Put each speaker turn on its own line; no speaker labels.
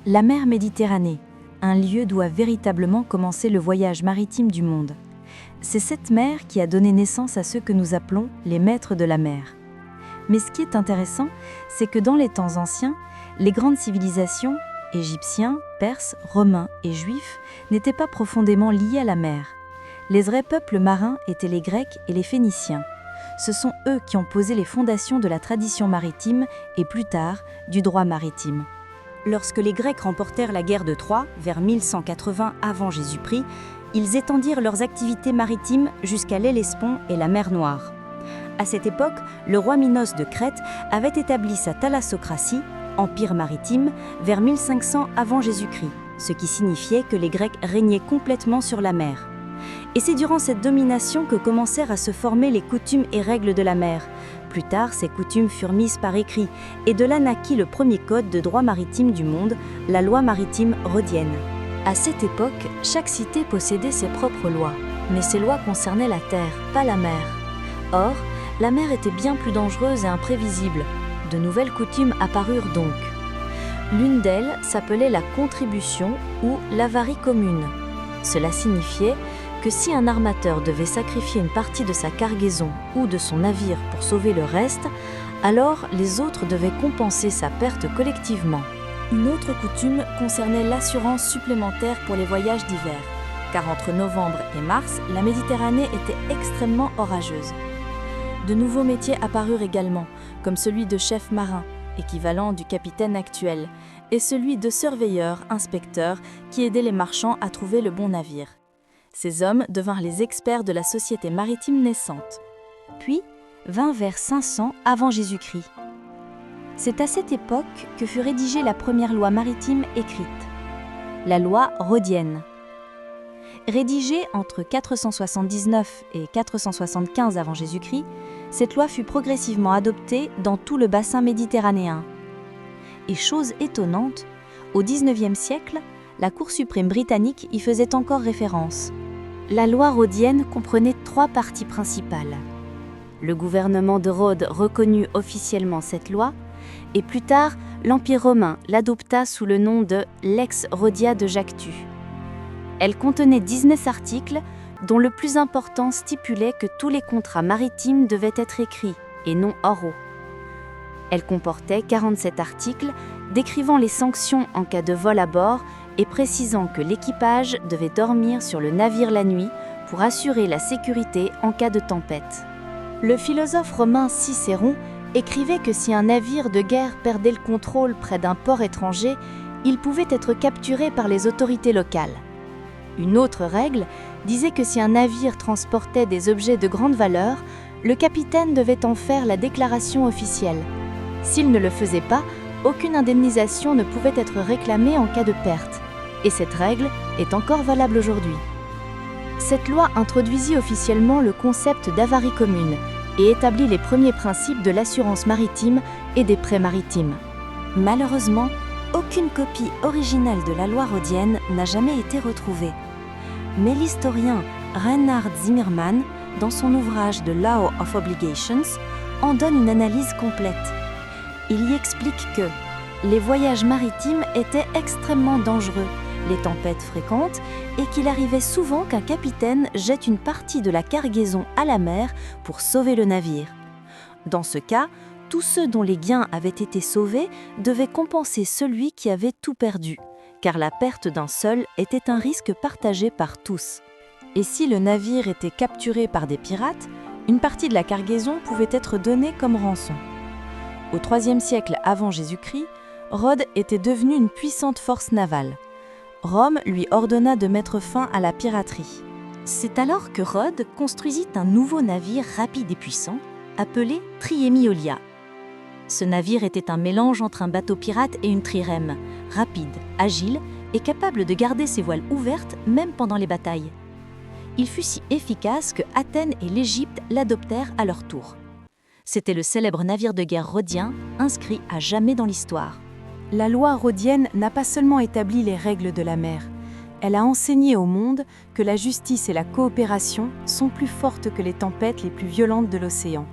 La mer Méditerranée, un lieu doit véritablement commencer le voyage maritime du monde. C'est cette mer qui a donné naissance à ceux que nous appelons les maîtres de la mer. Mais ce qui est intéressant, c'est que dans les temps anciens, les grandes civilisations, égyptiens, perses, romains et juifs, n'étaient pas profondément liés à la mer. Les vrais peuples marins étaient les Grecs et les Phéniciens. Ce sont eux qui ont posé les fondations de la tradition maritime et plus tard, du droit maritime. Lorsque les Grecs remportèrent la guerre de Troie, vers 1180 avant Jésus-Christ, ils étendirent leurs activités maritimes jusqu'à l'Hellespont et la mer Noire. À cette époque, le roi Minos de Crète avait établi sa thalassocratie, empire maritime, vers 1500 avant Jésus-Christ, ce qui signifiait que les Grecs régnaient complètement sur la mer. Et c'est durant cette domination que commencèrent à se former les coutumes et règles de la mer. Plus tard, ces coutumes furent mises par écrit, et de là naquit le premier code de droit maritime du monde, la loi maritime rhodienne. À cette époque, chaque cité possédait ses propres lois, mais ces lois concernaient la terre, pas la mer. Or, la mer était bien plus dangereuse et imprévisible. De nouvelles coutumes apparurent donc. L'une d'elles s'appelait la contribution ou l'avarie commune. Cela signifiait que si un armateur devait sacrifier une partie de sa cargaison ou de son navire pour sauver le reste, alors les autres devaient compenser sa perte collectivement. Une autre coutume concernait l'assurance supplémentaire pour les voyages d'hiver, car entre novembre et mars, la Méditerranée était extrêmement orageuse. De nouveaux métiers apparurent également, comme celui de chef marin, équivalent du capitaine actuel, et celui de surveilleur-inspecteur qui aidait les marchands à trouver le bon navire. Ces hommes devinrent les experts de la société maritime naissante. Puis vint vers 500 avant Jésus-Christ. C'est à cette époque que fut rédigée la première loi maritime écrite, la loi rhodienne. Rédigée entre 479 et 475 avant Jésus-Christ, cette loi fut progressivement adoptée dans tout le bassin méditerranéen. Et chose étonnante, au XIXe siècle, la Cour suprême britannique y faisait encore référence. La loi rhodienne comprenait 3 parties principales. Le gouvernement de Rhodes reconnut officiellement cette loi, et plus tard, l'Empire romain l'adopta sous le nom de Lex Rhodia de Jactu. Elle contenait 19 articles, dont le plus important stipulait que tous les contrats maritimes devaient être écrits, et non oraux. Elle comportait 47 articles décrivant les sanctions en cas de vol à bord et précisant que l'équipage devait dormir sur le navire la nuit pour assurer la sécurité en cas de tempête. Le philosophe romain Cicéron écrivait que si un navire de guerre perdait le contrôle près d'un port étranger, il pouvait être capturé par les autorités locales. Une autre règle disait que si un navire transportait des objets de grande valeur, le capitaine devait en faire la déclaration officielle. S'il ne le faisait pas, aucune indemnisation ne pouvait être réclamée en cas de perte. Et cette règle est encore valable aujourd'hui. Cette loi introduisit officiellement le concept d'avarie commune et établit les premiers principes de l'assurance maritime et des prêts maritimes. Malheureusement, aucune copie originale de la loi rhodienne n'a jamais été retrouvée. Mais l'historien Reinhard Zimmermann, dans son ouvrage The Law of Obligations, en donne une analyse complète. Il y explique que les voyages maritimes étaient extrêmement dangereux, les tempêtes fréquentes, et qu'il arrivait souvent qu'un capitaine jette une partie de la cargaison à la mer pour sauver le navire. Dans ce cas, tous ceux dont les gains avaient été sauvés devaient compenser celui qui avait tout perdu, car la perte d'un seul était un risque partagé par tous. Et si le navire était capturé par des pirates, une partie de la cargaison pouvait être donnée comme rançon. Au IIIe siècle avant Jésus-Christ, Rhodes était devenu une puissante force navale. Rome lui ordonna de mettre fin à la piraterie. C'est alors que Rhodes construisit un nouveau navire rapide et puissant, appelé Triemiolia. Ce navire était un mélange entre un bateau pirate et une trirème, rapide, agile et capable de garder ses voiles ouvertes même pendant les batailles. Il fut si efficace que Athènes et l'Égypte l'adoptèrent à leur tour. C'était le célèbre navire de guerre rhodien, inscrit à jamais dans l'histoire. La loi rhodienne n'a pas seulement établi les règles de la mer, elle a enseigné au monde que la justice et la coopération sont plus fortes que les tempêtes les plus violentes de l'océan.